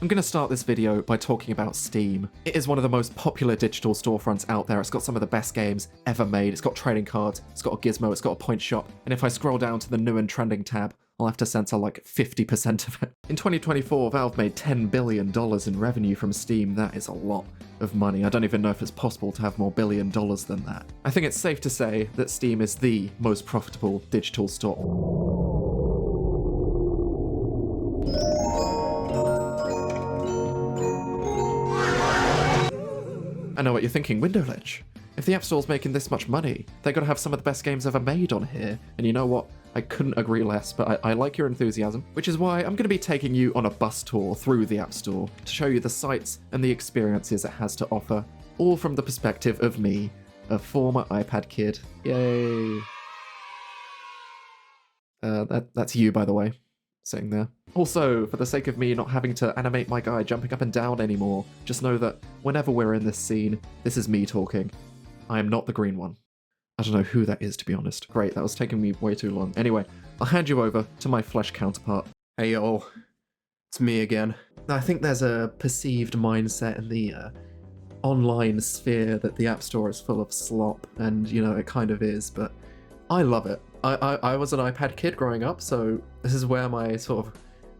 I'm going to start this video by talking about Steam. It is one of the most popular digital storefronts out there. It's got some of the best games ever made. It's got trading cards, it's got a gizmo, it's got a point shop, and if I scroll down to the new and trending tab, I'll have to censor like 50% of it. In 2024, Valve made $10 billion in revenue from Steam. That is a lot of money. I don't even know if it's possible to have more $1 billion than that. I think it's safe to say that Steam is the most profitable digital store. I know what you're thinking, windowledge. If the App Store's making this much money, they gotta have some of the best games ever made on here. And you know what? I couldn't agree less, but I like your enthusiasm, which is why I'm gonna be taking you on a bus tour through the App Store to show you the sights and the experiences it has to offer, all from the perspective of me, a former iPad kid. Yay. That's you, by the way, sitting there. Also, for the sake of me not having to animate my guy jumping up and down anymore, just know that whenever we're in this scene, this is me talking. I am not the green one. I don't know who that is, to be honest. Great, that was taking me way too long. Anyway, I'll hand you over to my flesh counterpart. Hey y'all, it's me again. I think there's a perceived mindset in the online sphere that the App Store is full of slop, and you know, it kind of is, but I love it. I was an iPad kid growing up, so this is where my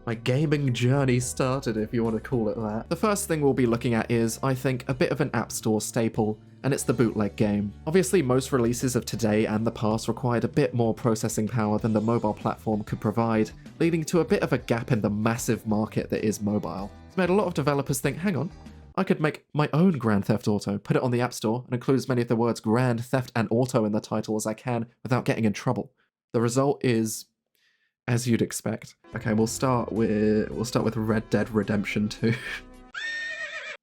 my gaming journey started, if you want to call it that. The first thing we'll be looking at is, I think, a bit of an App Store staple, and it's the bootleg game. Obviously, most releases of today and the past required a bit more processing power than the mobile platform could provide, leading to a bit of a gap in the massive market that is mobile. It's made a lot of developers think, hang on, I could make my own Grand Theft Auto, put it on the App Store, and include as many of the words Grand Theft and Auto in the title as I can without getting in trouble. The result is as you'd expect. Okay, we'll start with Red Dead Redemption 2.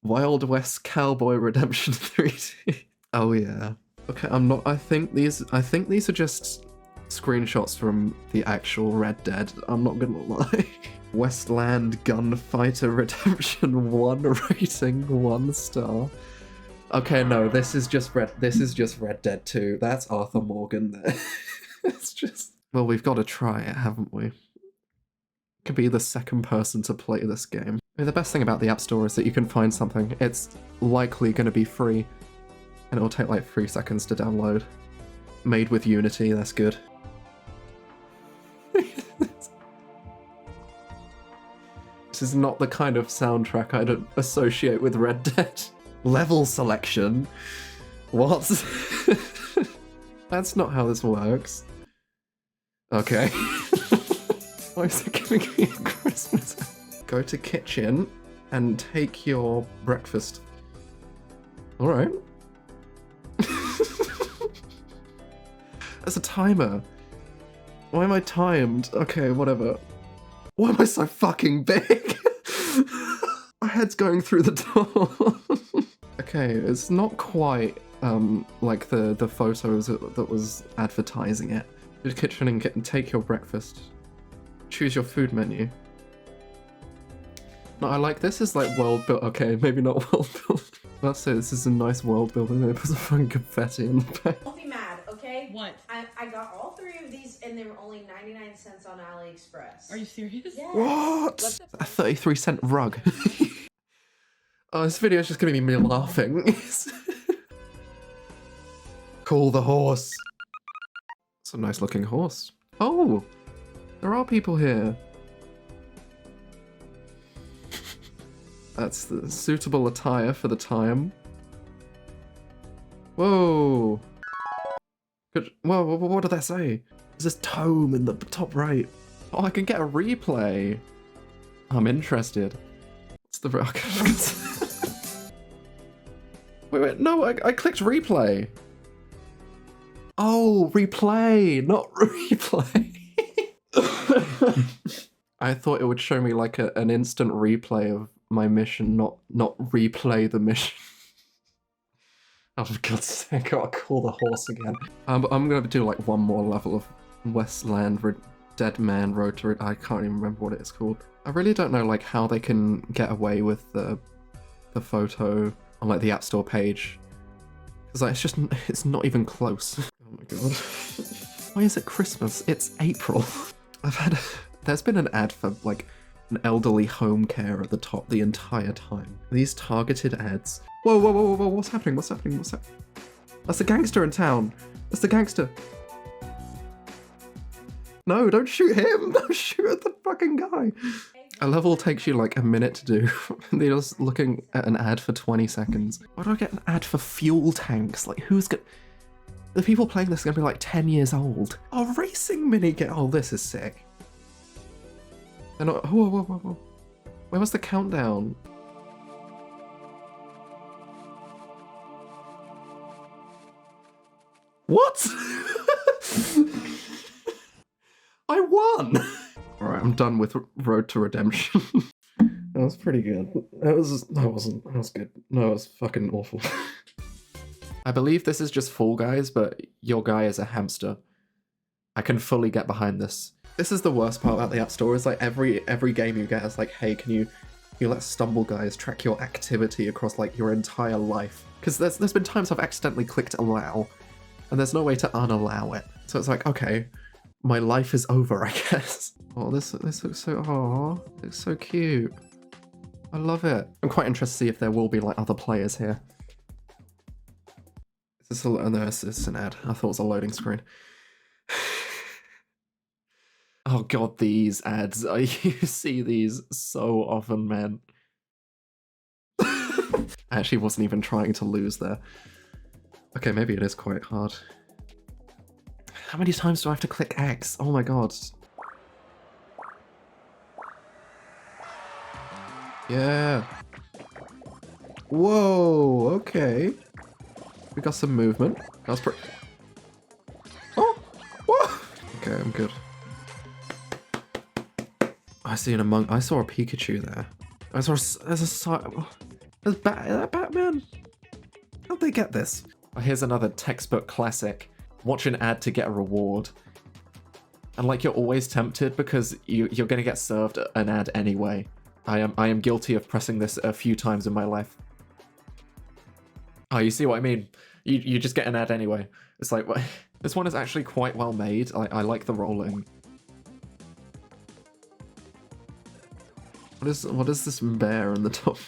Wild West Cowboy Redemption 3D. Oh yeah. Okay, I think these are just screenshots from the actual Red Dead. I'm not gonna lie. Westland Gunfighter Redemption 1 rating 1 star. Okay, no, this is just Red Dead 2. That's Arthur Morgan there. It's just... Well, we've got to try it, haven't we? Could be the second person to play this game. I mean, the best thing about the App Store is that you can find something. It's likely going to be free, and it'll take like 3 seconds to download. Made with Unity, that's good. This is not the kind of soundtrack I'd associate with Red Dead. Level selection? What? That's not how this works. Okay. Why is it giving me a Christmas? Go to kitchen and take your breakfast. Alright. That's a timer. Why am I timed? Okay, whatever. Why am I so fucking big? My head's going through the door. Okay, it's not quite like the photos that was advertising it. Go to the kitchen and take your breakfast. Choose your food menu. No, I like this is like world build. Okay, maybe not world build. Let's say this is a nice world building. They put some fun confetti in the back. Don't be mad, okay? What? I got all 3 of these and they were only 99 cents on AliExpress. Are you serious? Yes. What? A 33-cent rug. Oh, this video is just gonna be me laughing. Call the horse. It's a nice looking horse. Oh, there are people here. That's the suitable attire for the time. Whoa. Good. Whoa, what did that say? There's this tome in the top right. Oh, I can get a replay. I'm interested. What's the... Wait, no, I clicked replay. Oh, replay, not replay. I thought it would show me like an instant replay of my mission, not replay the mission. Oh, for God's sake, I gotta call the horse again. I'm gonna do like one more level of Westland Dead Man Rhetorical. I can't even remember what it's called. I really don't know like how they can get away with the photo on like the App Store page. Because like, it's not even close. Oh my god. Why is it Christmas? It's April. There's been an ad for like an elderly home care at the top the entire time. These targeted ads. Whoa, whoa, whoa, whoa, what's happening? What's happening? What's happening? That's the gangster in town. That's the gangster. No, don't shoot him. Don't shoot at the fucking guy. A level takes you like a minute to do. They're just looking at an ad for 20 seconds. Why do I get an ad for fuel tanks? Like, who's gonna... The people playing this are gonna be like 10 years old. Oh, racing minigame. Oh, this is sick. They're not... Whoa, whoa, whoa, whoa. Where was the countdown? What? I won! Alright, I'm done with Road to Redemption. That was pretty good. That was good. No, it was fucking awful. I believe this is just Fall Guys, but your guy is a hamster. I can fully get behind this. This is the worst part about the App Store, is like every game you get is like, hey, can you let Stumble Guys track your activity across like your entire life? Because there's been times I've accidentally clicked allow, and there's no way to unallow it. So it's like, okay, my life is over, I guess. Oh, this looks so, oh, it's so cute. I love it. I'm quite interested to see if there will be like other players here. Is this a, no, it's an ad. I thought it was a loading screen. Oh god, these ads. You see these so often, man. I actually wasn't even trying to lose there. Okay, maybe it is quite hard. How many times do I have to click X? Oh my god. Yeah. Whoa, okay. We got some movement. That was pretty... Oh! Whoa! Okay, I'm good. I see an among... I saw a Pikachu there. I saw there's Batman? How'd they get this? Oh, here's another textbook classic. Watch an ad to get a reward. And like, you're always tempted because you're gonna get served an ad anyway. I am guilty of pressing this a few times in my life. Oh, you see what I mean? You just get an ad anyway. It's like, well, this one is actually quite well made. I like the rolling. What is this bear in the top?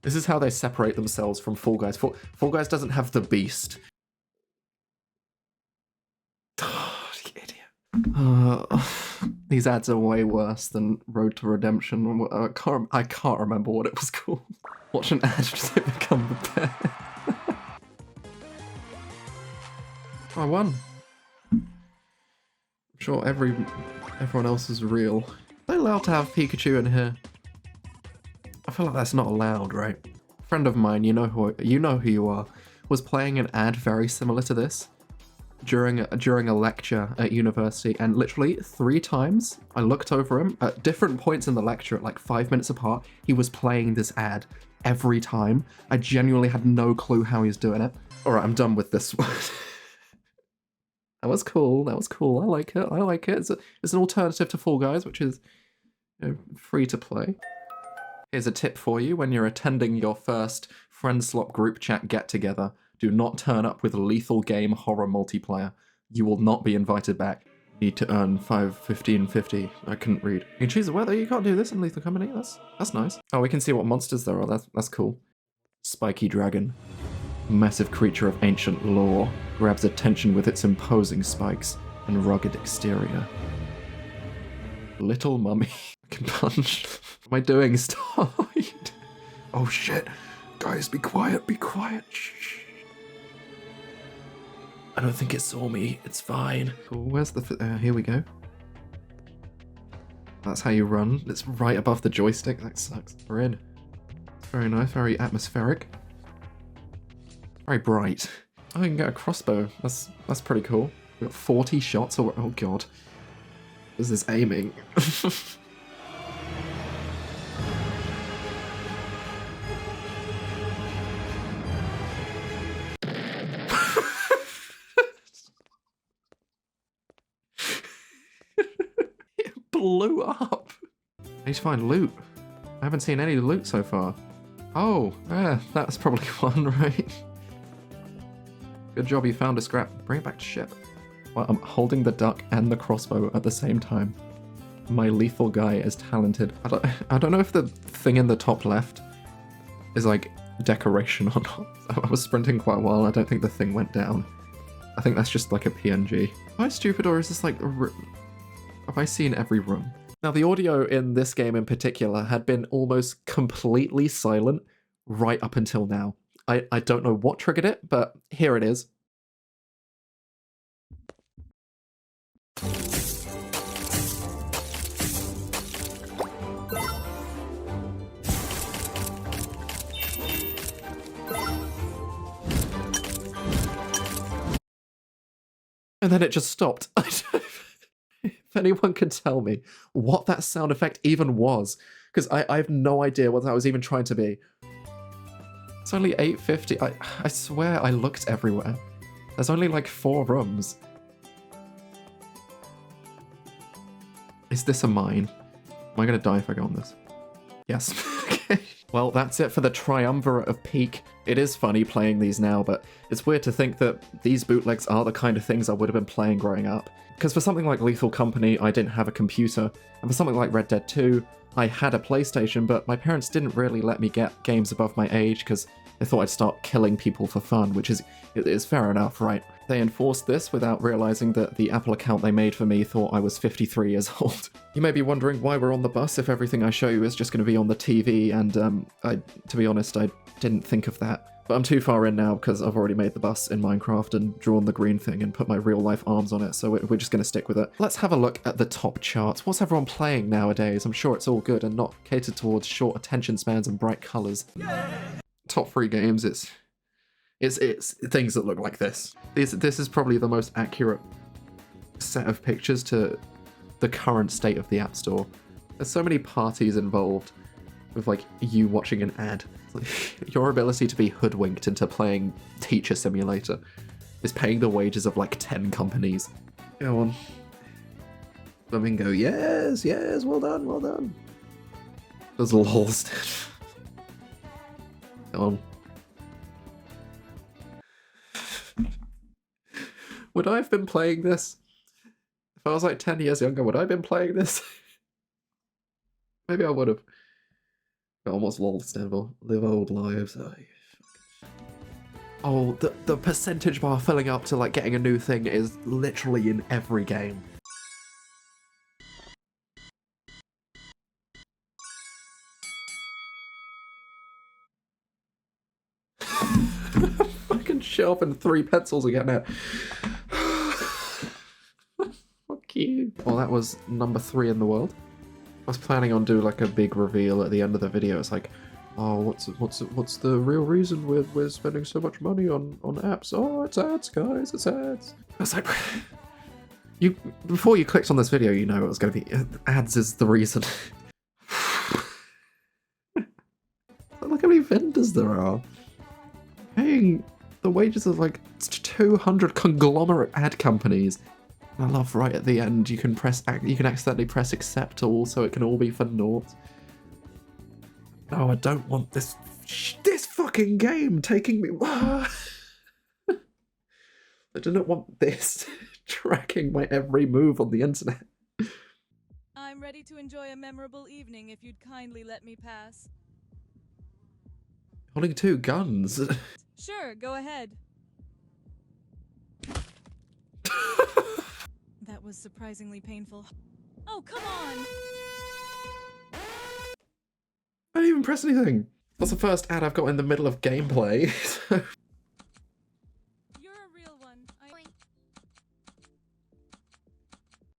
This is how they separate themselves from Fall Guys. Fall Guys doesn't have the beast. Oh, you idiot. These ads are way worse than Road to Redemption. I can't remember what it was called. Watch an ad just to become the bear. I won. I'm sure everyone else is real. Are they allowed to have Pikachu in here? I feel like that's not allowed, right? A friend of mine, you know who you are, was playing an ad very similar to this during a lecture at university, and literally 3 times I looked over him at different points in the lecture at like 5 minutes apart. He was playing this ad every time. I genuinely had no clue how he was doing it. All right, I'm done with this one. That was cool. That was cool. I like it. I like it. It's an alternative to Fall Guys, which is, you know, free to play. Here's a tip for you when you're attending your first Friendslop group chat get-together. Do not turn up with lethal game horror multiplayer. You will not be invited back. You need to earn 1550. I couldn't read. You can choose the weather. You can't do this in Lethal Company. That's nice. Oh, we can see what monsters there are. That's cool. Spiky dragon. Massive creature of ancient lore. Grabs attention with its imposing spikes and rugged exterior. Little mummy. Can punch. What am I doing? Stop. Oh shit. Guys, be quiet. Be quiet. Shh. I don't think it saw me. It's fine. Oh, where's the... here we go. That's how you run. It's right above the joystick. That sucks. We're in. It's very nice. Very atmospheric. Very bright. Oh, you can get a crossbow. That's pretty cool. We've got 40 shots. Oh god. This is aiming. It blew up. I need to find loot. I haven't seen any loot so far. Oh, yeah, that's probably one, right? Good job you found a scrap. Bring it back to ship. Well, I'm holding the duck and the crossbow at the same time. My lethal guy is talented. I don't know if the thing in the top left is like decoration or not. I was sprinting quite a while. I don't think the thing went down. I think that's just like a PNG. Am I stupid, or is this like have I seen every room? Now, the audio in this game in particular had been almost completely silent right up until now. I don't know what triggered it, but here it is. And then it just stopped. If anyone can tell me what that sound effect even was, because I have no idea what that was even trying to be. It's only 8:50. I swear I looked everywhere. There's only like 4 rooms. Is this a mine? Am I gonna die if I go on this? Yes. Okay. Well, that's it for the triumvirate of Peak. It is funny playing these now, but it's weird to think that these bootlegs are the kind of things I would have been playing growing up. Because for something like Lethal Company, I didn't have a computer, and for something like Red Dead 2, I had a PlayStation, but my parents didn't really let me get games above my age because they thought I'd start killing people for fun, which is fair enough, right? They enforced this without realizing that the Apple account they made for me thought I was 53 years old. You may be wondering why we're on the bus if everything I show you is just going to be on the TV, and to be honest, I didn't think of that. But I'm too far in now because I've already made the bus in Minecraft and drawn the green thing and put my real-life arms on it, so we're just going to stick with it. Let's have a look at the top charts. What's everyone playing nowadays? I'm sure it's all good and not catered towards short attention spans and bright colours. Top 3 games, it's things that look like this. This is probably the most accurate set of pictures to the current state of the App Store. There's so many parties involved with like you watching an ad. Like, your ability to be hoodwinked into playing Teacher Simulator is paying the wages of like 10 companies. Go on. Flamingo, yes, well done, well done. There's lost. Go on. Would I have been playing this? If I was like 10 years younger, would I have been playing this? Maybe I would have. Almost lol Stanville. Live old lives. Oh, the percentage bar filling up to like getting a new thing is literally in every game. Fucking sharpen 3 pencils again now. Fuck you. Well, that was number 3 in the world. I was planning on doing like a big reveal at the end of the video. It's like, oh, what's the real reason we're spending so much money on apps? Oh, it's ads, guys, it's ads. I was like, before you clicked on this video, you know it was going to be ads is the reason. Look how many vendors there are. Paying the wages of like 200 conglomerate ad companies. I love right at the end you can accidentally press accept all, so it can all be for naught. No, I don't want this fucking game taking me. I do not want this tracking my every move on the internet. I'm ready to enjoy a memorable evening if you'd kindly let me pass. Holding 2 guns. Sure, go ahead. That was surprisingly painful. Oh, come on! I didn't even press anything. That's the first ad I've got in the middle of gameplay. You're a real one.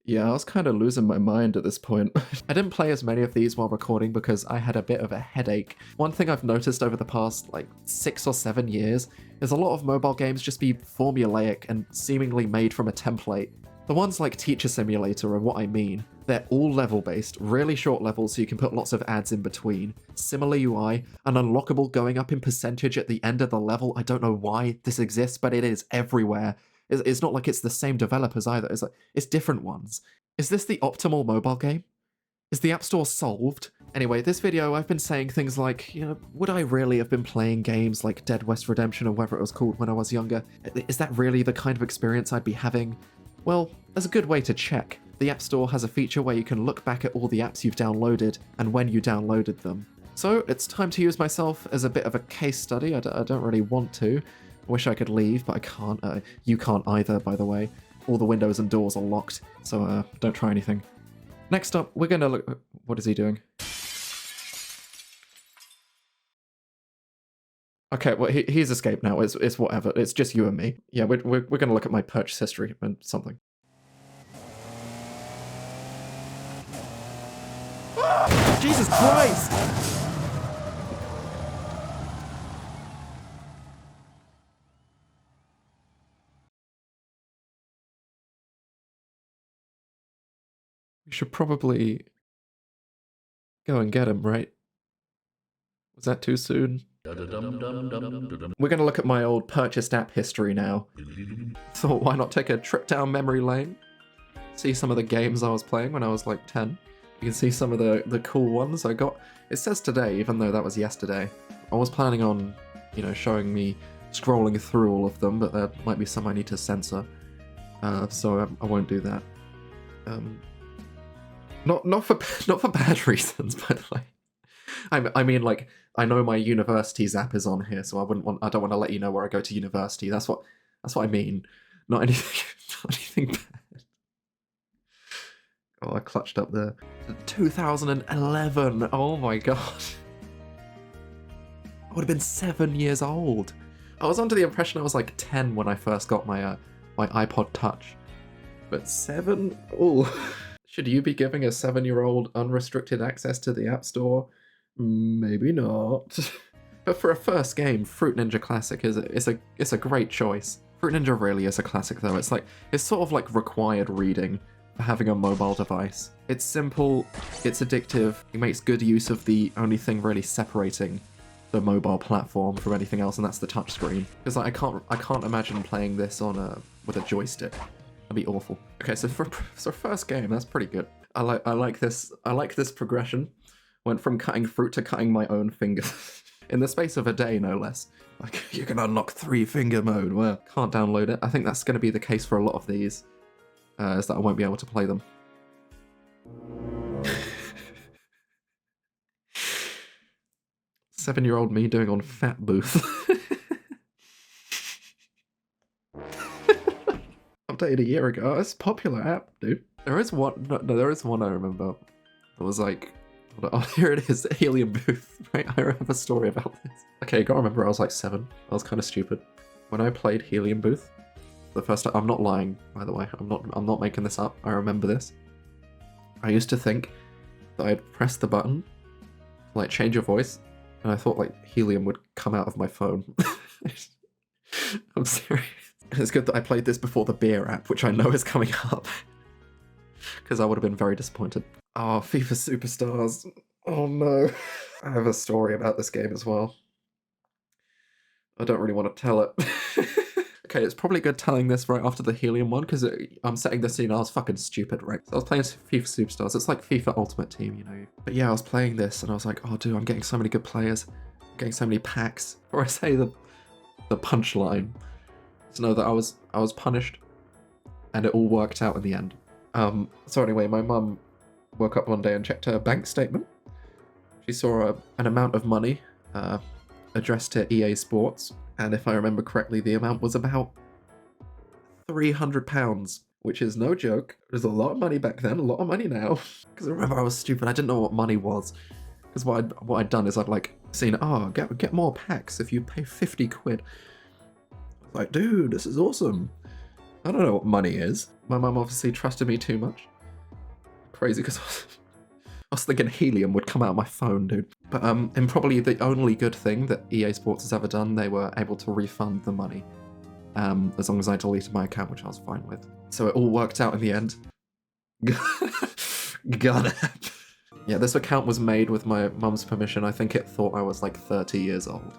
Yeah, I was kind of losing my mind at this point. I didn't play as many of these while recording because I had a bit of a headache. One thing I've noticed over the past like 6 or 7 years is a lot of mobile games just be formulaic and seemingly made from a template. The ones like Teacher Simulator are what I mean. They're all level-based, really short levels so you can put lots of ads in between, similar UI, an unlockable going up in percentage at the end of the level. I don't know why this exists, but it is everywhere. It's not like it's the same developers either, it's different ones. Is this the optimal mobile game? Is the App Store solved? Anyway, this video I've been saying things like, you know, would I really have been playing games like Dead West Redemption or whatever it was called when I was younger? Is that really the kind of experience I'd be having? Well, there's a good way to check. The App Store has a feature where you can look back at all the apps you've downloaded and when you downloaded them. So it's time to use myself as a bit of a case study. I don't really want to. I wish I could leave, but I can't. You can't either, by the way. All the windows and doors are locked, so don't try anything. Next up, we're gonna look... What is he doing? Okay, well, he's escaped now. It's whatever. It's just you and me. Yeah, we're gonna look at my purchase history and something. Jesus Christ! We should probably go and get him, right? Was that too soon? We're gonna look at my old purchased app history now. Thought, why not take a trip down memory lane? See some of the games I was playing when I was like 10. You can see some of the cool ones I got. It says today, even though that was yesterday. I was planning on, showing me scrolling through all of them, but there might be some I need to censor. So I won't do that. Not for bad reasons, by the way. I mean, like, I know my university's app is on here, so I don't want to let you know where I go to university. That's what I mean. Not anything bad. Oh, I clutched up there. 2011. Oh my god. I would have been 7 years old. I was under the impression I was like 10 when I first got my my iPod Touch, but 7. Oh. Should you be giving a 7-year-old unrestricted access to the App Store? Maybe not. But for a first game, Fruit Ninja Classic is a great choice. Fruit Ninja really is a classic though. It's sort of like required reading for having a mobile device. It's simple, it's addictive, it makes good use of the only thing really separating the mobile platform from anything else, and that's the touchscreen. Because I can't imagine playing this on with a joystick. That'd be awful. Okay, so for first game, that's pretty good. I like this progression. Went from cutting fruit to cutting my own fingers. In the space of a day, no less. Like, you can unlock 3-finger mode. Well, can't download it. I think that's going to be the case for a lot of these, is that I won't be able to play them. 7-year-old me doing on Fat Booth. Updated a year ago. It's a popular app, dude. There is one I remember. It was like, oh, here it is, Helium Booth, right? I have a story about this. Okay, you gotta remember I was like 7. I was kind of stupid. When I played Helium Booth, the first time, I'm not lying, by the way. I'm not making this up. I remember this. I used to think that I'd press the button, like change your voice, and I thought like helium would come out of my phone. I'm serious. It's good that I played this before the beer app, which I know is coming up. Because I would have been very disappointed. Oh, FIFA Superstars. Oh no. I have a story about this game as well. I don't really want to tell it. Okay, it's probably good telling this right after the Helium one, because I'm setting the scene. I was fucking stupid, right? So I was playing FIFA Superstars. It's like FIFA Ultimate Team, you know. But yeah, I was playing this, and I was like, oh dude, I'm getting so many good players. I'm getting so many packs. Or I say the punchline. To know that I was punished, and it all worked out in the end. So anyway, my mum woke up one day and checked her bank statement. She saw an amount of money addressed to EA Sports, and if I remember correctly, the amount was about £300, which is no joke. It was a lot of money back then, a lot of money now. Because I remember I was stupid, I didn't know what money was. Because what I'd done is I'd like seen, oh, get more packs if you pay 50 quid. Like, dude, this is awesome. I don't know what money is. My mum obviously trusted me too much. Crazy, because I was thinking helium would come out of my phone, dude. But and probably the only good thing that EA Sports has ever done, they were able to refund the money. As long as I deleted my account, which I was fine with. So it all worked out in the end. Gun app. Yeah, this account was made with my mum's permission. I think it thought I was like 30 years old.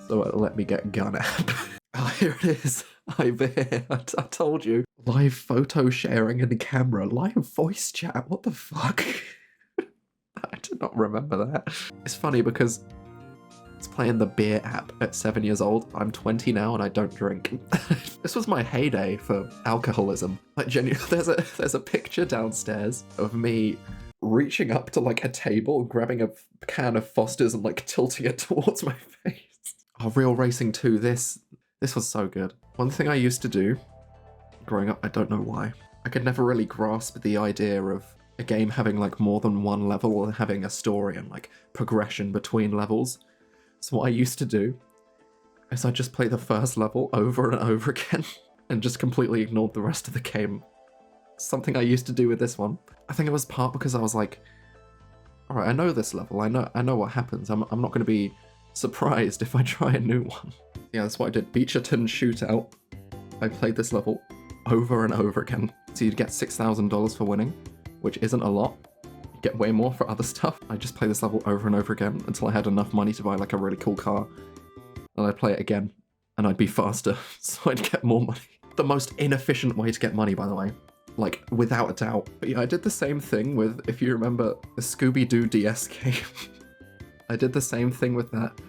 So it let me get gun app. Oh, here it is. Over here. I told you. Live photo sharing and camera. Live voice chat. What the fuck? I did not remember that. It's funny because it's playing the beer app at 7 years old. I'm 20 now and I don't drink. This was my heyday for alcoholism. Like genuinely, there's a picture downstairs of me reaching up to like a table, grabbing a can of Foster's and like tilting it towards my face. Oh, Real Racing 2, this was so good. One thing I used to do growing up, I don't know why, I could never really grasp the idea of a game having like more than one level and having a story and like progression between levels. So what I used to do is I just play the first level over and over again and just completely ignored the rest of the game. Something I used to do with this one. I think it was part because I was like, all right, I know this level. I know what happens. I'm not going to be surprised if I try a new one. Yeah, that's what I did. Beacherton Shootout. I played this level over and over again. So you'd get $6,000 for winning, which isn't a lot. You get way more for other stuff. I just play this level over and over again until I had enough money to buy like a really cool car. And I'd play it again, and I'd be faster, so I'd get more money. The most inefficient way to get money, by the way. Like, without a doubt. But yeah, I did the same thing with, if you remember, the Scooby-Doo DS game. I did the same thing with that,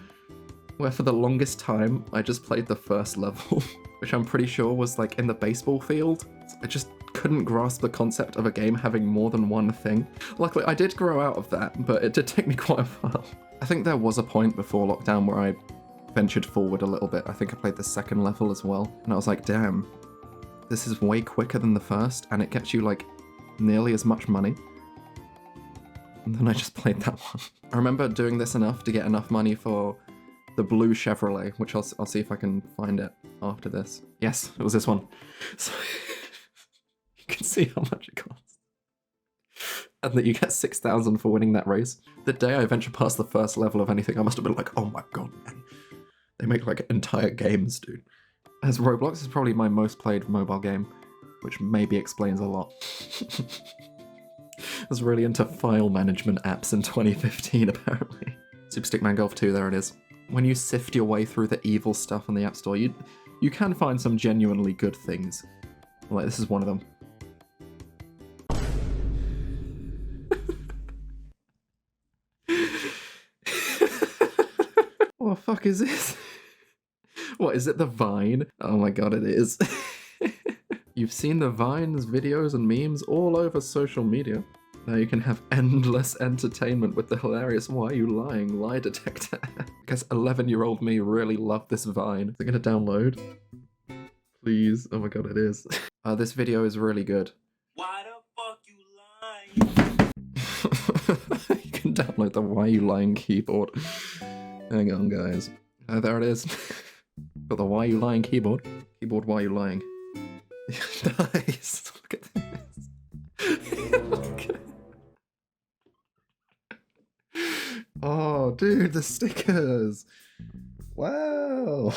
where for the longest time, I just played the first level, which I'm pretty sure was like in the baseball field. I just couldn't grasp the concept of a game having more than one thing. Luckily, I did grow out of that, but it did take me quite a while. I think there was a point before lockdown where I ventured forward a little bit. I think I played the second level as well, and I was like, damn, this is way quicker than the first, and it gets you like nearly as much money. And then I just played that one. I remember doing this enough to get enough money for the blue Chevrolet, which I'll see if I can find it after this. Yes, it was this one. So you can see how much it costs. And that you get 6,000 for winning that race. The day I ventured past the first level of anything, I must have been like, oh my god, man. They make like entire games, dude. As Roblox is probably my most played mobile game, which maybe explains a lot. I was really into file management apps in 2015, apparently. Super Stickman Golf 2, there it is. When you sift your way through the evil stuff on the App Store, you can find some genuinely good things. Like, this is one of them. What the fuck is this? What, is it the Vine? Oh my god, it is. You've seen the Vines, videos, and memes all over social media. Now you can have endless entertainment with the hilarious Why Are You Lying lie detector. I guess 11-year-old me really loved this Vine. Is it gonna download? Please. Oh my god, it is. This video is really good. Why the fuck you lying? You can download the Why Are You Lying keyboard. Hang on, guys. There it is. Got the Why Are You Lying keyboard. Keyboard Why Are You Lying. Nice. Look at this. Look at... Oh, dude, the stickers. Wow.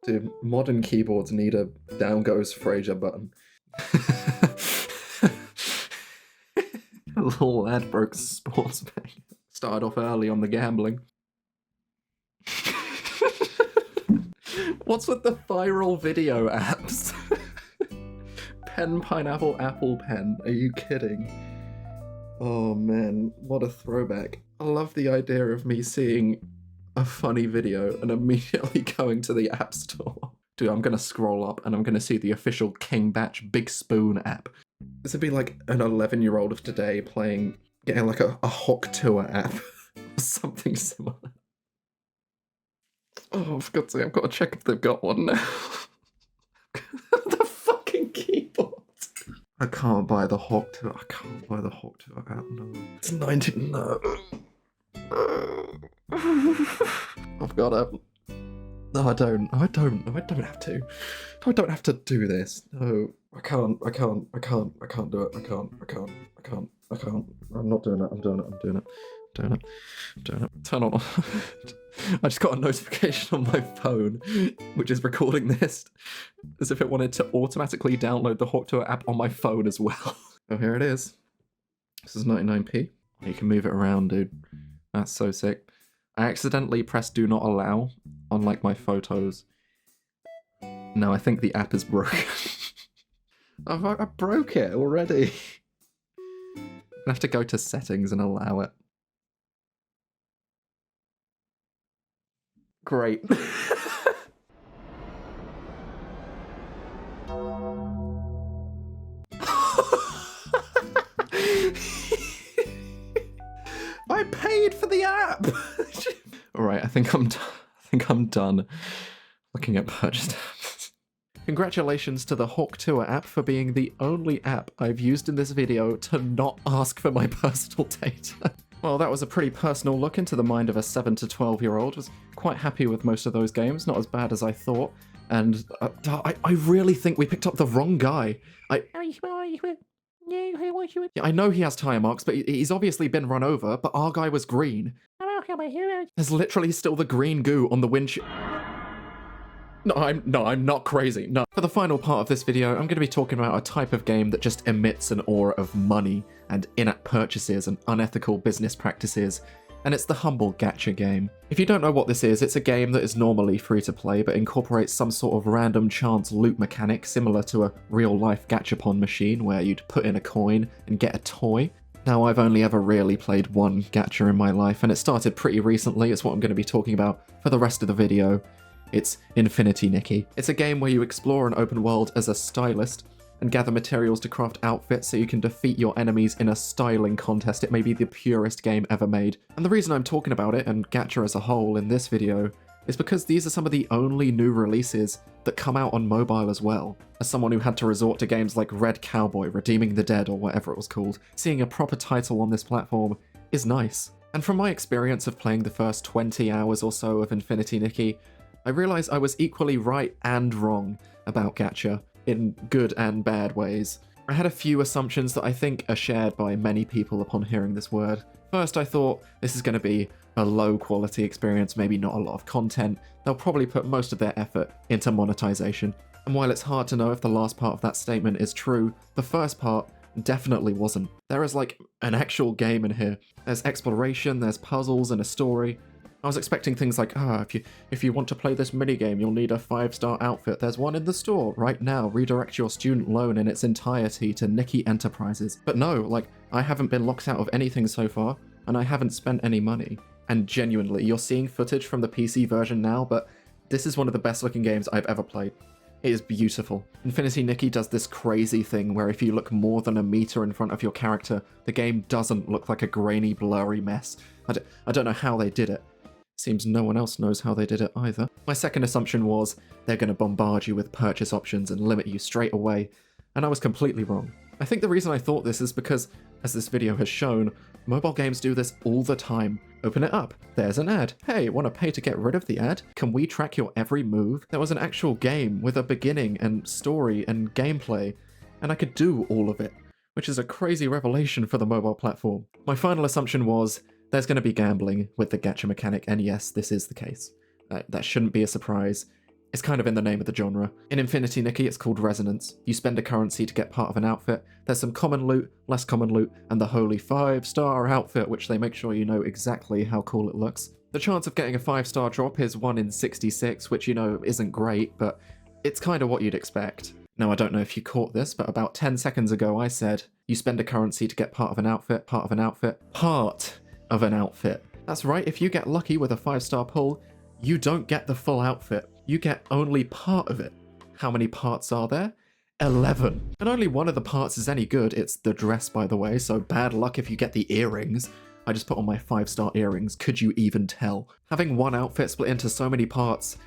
Dude, modern keyboards need a down goes Fraser button. A little lad broke sports bag. Started off early on the gambling. What's with the viral video apps? Pen, pineapple, apple pen. Are you kidding? Oh man, what a throwback. I love the idea of me seeing a funny video and immediately going to the App Store. Dude, I'm gonna scroll up and I'm gonna see the official King Batch Big Spoon app. This would be like an 11-year-old of today getting like a Hawk Tour app or something similar. Oh, for God's sake, I've got to check if they've got one now. The fucking keyboard. I can't buy the Hawk Tour. I can't buy the Hawk Tour app. No. It's 19. No. I've got to. No, I don't. No, I don't. No, I don't have to. No, I don't have to do this. No, I can't. I can't. I can't. I can't do it. I can't. I can't. I can't. I can't. I'm not doing it. I'm doing it. I'm doing it. I'm doing it. I'm doing it. Turn on. I just got a notification on my phone, which is recording this, as if it wanted to automatically download the Hawk Tour app on my phone as well. Oh, here it is. This is 99p. You can move it around, dude. That's so sick. I accidentally pressed do not allow on like my photos. No, I think the app is broken. I broke it already. I have to go to settings and allow it. Great. I paid for the app. All right, I think I'm done looking at purchased apps. Congratulations to the Hawk Tour app for being the only app I've used in this video to not ask for my personal data. Well, that was a pretty personal look into the mind of a 7 to 12-year-old. Was quite happy with most of those games, not as bad as I thought. And I really think we picked up the wrong guy. Yeah, I know he has tire marks, but he's obviously been run over, but our guy was green. There's literally still the green goo on the windshield. No, I'm not crazy. No. For the final part of this video, I'm going to be talking about a type of game that just emits an aura of money and in-app purchases and unethical business practices, and it's the humble gacha game. If you don't know what this is, it's a game that is normally free to play but incorporates some sort of random chance loot mechanic similar to a real-life gachapon machine where you'd put in a coin and get a toy. Now, I've only ever really played one gacha in my life, and it started pretty recently. It's what I'm going to be talking about for the rest of the video. It's Infinity Nikki. It's a game where you explore an open world as a stylist and gather materials to craft outfits so you can defeat your enemies in a styling contest. It may be the purest game ever made. And the reason I'm talking about it, and gacha as a whole, in this video, is because these are some of the only new releases that come out on mobile as well. As someone who had to resort to games like Red Cowboy, Redeeming the Dead, or whatever it was called, seeing a proper title on this platform is nice. And from my experience of playing the first 20 hours or so of Infinity Nikki, I realised I was equally right and wrong about gacha, in good and bad ways. I had a few assumptions that I think are shared by many people upon hearing this word. First, I thought this is going to be a low quality experience, maybe not a lot of content. They'll probably put most of their effort into monetization. And while it's hard to know if the last part of that statement is true, the first part definitely wasn't. There is like an actual game in here. There's exploration, there's puzzles and a story. I was expecting things like, if you want to play this minigame, you'll need a 5-star outfit. There's one in the store right now. Redirect your student loan in its entirety to Nikki Enterprises. But no, like, I haven't been locked out of anything so far, and I haven't spent any money. And genuinely, you're seeing footage from the PC version now, but this is one of the best looking games I've ever played. It is beautiful. Infinity Nikki does this crazy thing where if you look more than a meter in front of your character, the game doesn't look like a grainy, blurry mess. I don't know how they did it. Seems no one else knows how they did it either. My second assumption was they're going to bombard you with purchase options and limit you straight away, and I was completely wrong. I think the reason I thought this is because, as this video has shown, mobile games do this all the time. Open it up, there's an ad. Hey, want to pay to get rid of the ad? Can we track your every move? There was an actual game with a beginning and story and gameplay, and I could do all of it, which is a crazy revelation for the mobile platform. My final assumption was there's going to be gambling with the gacha mechanic, and yes, this is the case. That shouldn't be a surprise. It's kind of in the name of the genre. In Infinity Nikki, it's called Resonance. You spend a currency to get part of an outfit. There's some common loot, less common loot, and the holy 5-star outfit, which they make sure you know exactly how cool it looks. The chance of getting a 5-star drop is 1 in 66, which, you know, isn't great, but it's kind of what you'd expect. Now, I don't know if you caught this, but about 10 seconds ago I said, you spend a currency to get part of an outfit, part of an outfit, part of an outfit. That's right, if you get lucky with a 5-star pull, you don't get the full outfit. You get only part of it. How many parts are there? 11. And only one of the parts is any good. It's the dress, by the way, so bad luck if you get the earrings. I just put on my 5-star earrings. Could you even tell? Having one outfit split into so many parts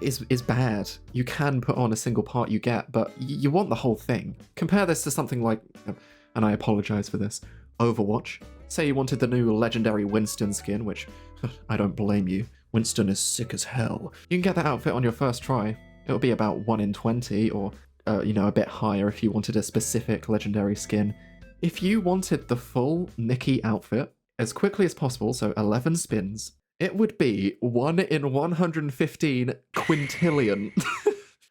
is bad. You can put on a single part you get, but you want the whole thing. Compare this to something like, and I apologize for this, Overwatch. Say you wanted the new legendary Winston skin, which I don't blame you. Winston is sick as hell. You can get that outfit on your first try. It'll be about 1 in 20, or, a bit higher if you wanted a specific legendary skin. If you wanted the full Nikki outfit as quickly as possible, so 11 spins, it would be 1 in 115 quintillion.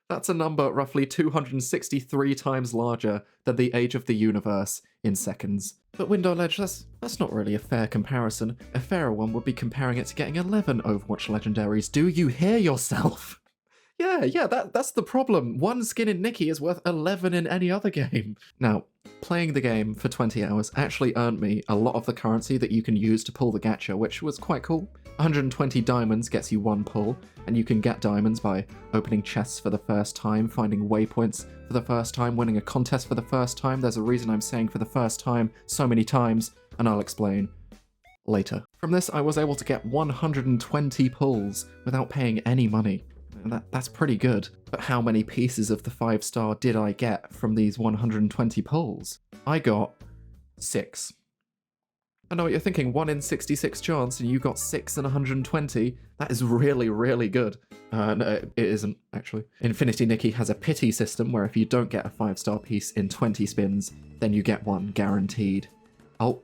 That's a number roughly 263 times larger than the age of the universe in seconds. But windowledge, that's not really a fair comparison. A fairer one would be comparing it to getting 11 Overwatch legendaries. Do you hear yourself? Yeah, that's the problem. One skin in Nikki is worth 11 in any other game. Now, playing the game for 20 hours actually earned me a lot of the currency that you can use to pull the gacha, which was quite cool. 120 diamonds gets you one pull, and you can get diamonds by opening chests for the first time, finding waypoints for the first time, winning a contest for the first time. There's a reason I'm saying for the first time so many times, and I'll explain later. From this, I was able to get 120 pulls without paying any money. That's pretty good. But how many pieces of the 5-star did I get from these 120 pulls? I got 6. I know what you're thinking, 1 in 66 chance and you got 6 in 120. That is really, really good. No, it isn't, actually. Infinity Nikki has a pity system where if you don't get a 5-star piece in 20 spins, then you get one guaranteed. Oh.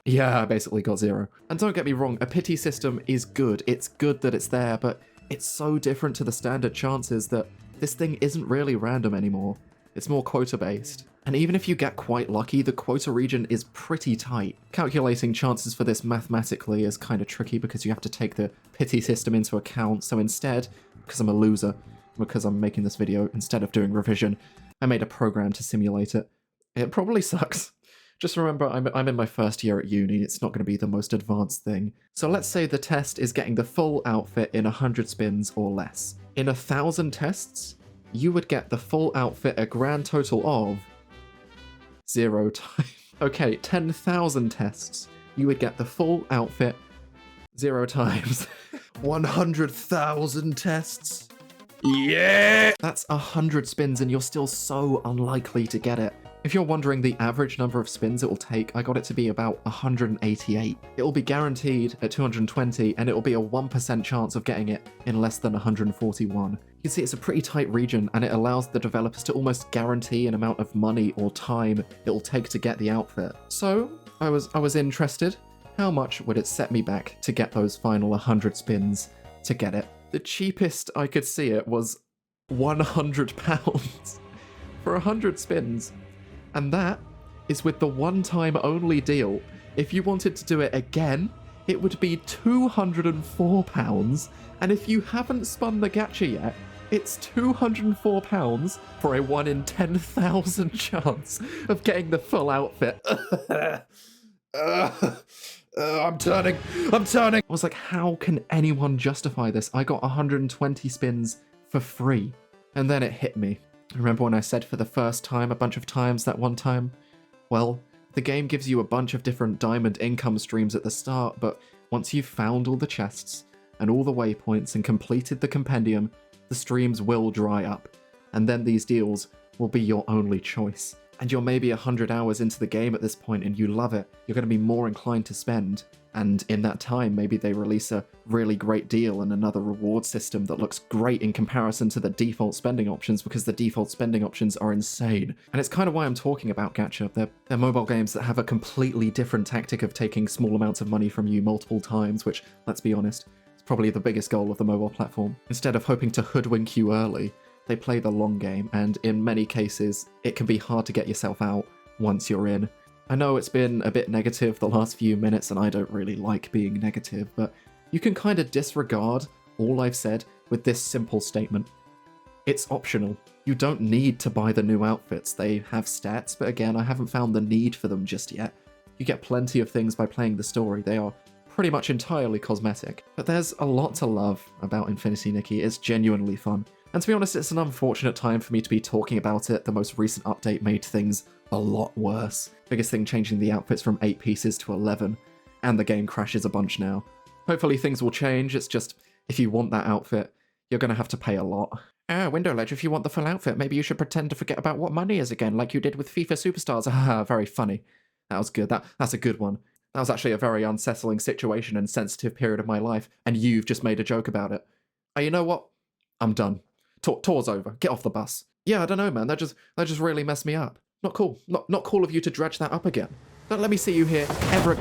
Yeah, I basically got 0. And don't get me wrong, a pity system is good. It's good that it's there, but it's so different to the standard chances that this thing isn't really random anymore. It's more quota-based. And even if you get quite lucky, the quota region is pretty tight. Calculating chances for this mathematically is kind of tricky because you have to take the pity system into account. So instead, because I'm a loser, because I'm making this video, instead of doing revision, I made a program to simulate it. It probably sucks. Just remember, I'm in my first year at uni, it's not going to be the most advanced thing. So let's say the test is getting the full outfit in 100 spins or less. In 1,000 tests, you would get the full outfit a grand total of 0 times. Okay, 10,000 tests, you would get the full outfit 0 times. 100,000 tests. Yeah! That's 100 spins and you're still so unlikely to get it. If you're wondering the average number of spins it will take, I got it to be about 188. It will be guaranteed at 220, and it will be a 1% chance of getting it in less than 141. You can see it's a pretty tight region, and it allows the developers to almost guarantee an amount of money or time it will take to get the outfit. So, I was interested. How much would it set me back to get those final 100 spins to get it? The cheapest I could see it was £100 for 100 spins. And that is with the one-time only deal. If you wanted to do it again, it would be £204. And if you haven't spun the gacha yet, it's £204 for a 1 in 10,000 chance of getting the full outfit. I'm turning. I was like, how can anyone justify this? I got 120 spins for free. And then it hit me. Remember when I said for the first time a bunch of times that one time? Well, the game gives you a bunch of different diamond income streams at the start, but once you've found all the chests and all the waypoints and completed the compendium, the streams will dry up, and then these deals will be your only choice. And you're maybe 100 hours into the game at this point and you love it, you're going to be more inclined to spend, and in that time maybe they release a really great deal and another reward system that looks great in comparison to the default spending options, because the default spending options are insane. And it's kind of why I'm talking about gacha. They're mobile games that have a completely different tactic of taking small amounts of money from you multiple times, which, let's be honest, is probably the biggest goal of the mobile platform. Instead of hoping to hoodwink you early, they play the long game, and in many cases, it can be hard to get yourself out once you're in. I know it's been a bit negative the last few minutes, and I don't really like being negative, but you can kind of disregard all I've said with this simple statement. It's optional. You don't need to buy the new outfits. They have stats, but again, I haven't found the need for them just yet. You get plenty of things by playing the story. They are pretty much entirely cosmetic. But there's a lot to love about Infinity Nikki. It's genuinely fun. And to be honest, it's an unfortunate time for me to be talking about it. The most recent update made things a lot worse. Biggest thing changing the outfits from 8 pieces to 11, and the game crashes a bunch now. Hopefully things will change, it's just, if you want that outfit, you're gonna have to pay a lot. windowledge, if you want the full outfit, maybe you should pretend to forget about what money is again, like you did with FIFA Superstars. Haha, very funny. That was good, that's a good one. That was actually a very unsettling situation and sensitive period of my life, and you've just made a joke about it. Oh, you know what? I'm done. Tour's over. Get off the bus. Yeah, I don't know, man. That just really messed me up. Not cool. Not cool of you to dredge that up again. Don't let me see you here ever.